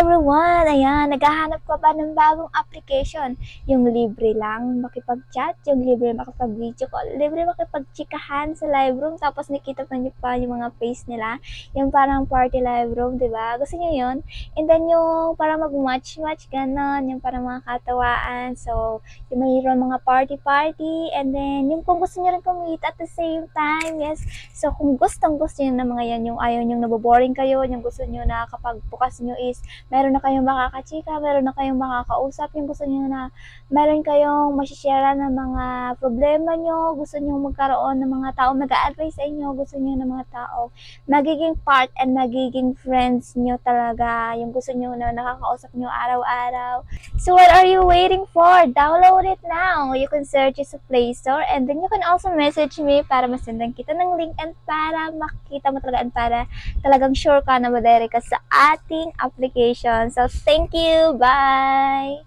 everyone! Ayan, naghahanap ka ba ng bagong application? Yung libre lang makipag-chat, yung libre makipag-video call, libre makipag-chikahan sa live room, tapos nakita pa niyo pa yung mga face nila, yung parang party live room, di ba? Gusto niyo yun? And then yung parang mag-match-match, ganon, yung parang mga katawaan. So, yung mayroon mga party-party, and then yung kung gusto niyo rin kumit at the same time, yes. So, kung gustong-gusto niyo na mga yan, yung ayaw niyong naboboring kayo, yung gusto niyo na kapag bukas niyo is meron na kayong makakachika, meron na kayong makakausap, yung gusto niyo na meron kayong masishare ng mga problema nyo, gusto niyo magkaroon ng mga tao mag-a-advise sa inyo, gusto niyo ng mga tao magiging part and magiging friends nyo talaga, yung gusto niyo na nakakausap nyo araw-araw. So what are you waiting for? Download it now. You can search it sa Play Store, and then you can also message me para masendan kita ng link and para makita mo talaga and para talagang sure ka na madere ka sa ating application. So, thank you! Bye!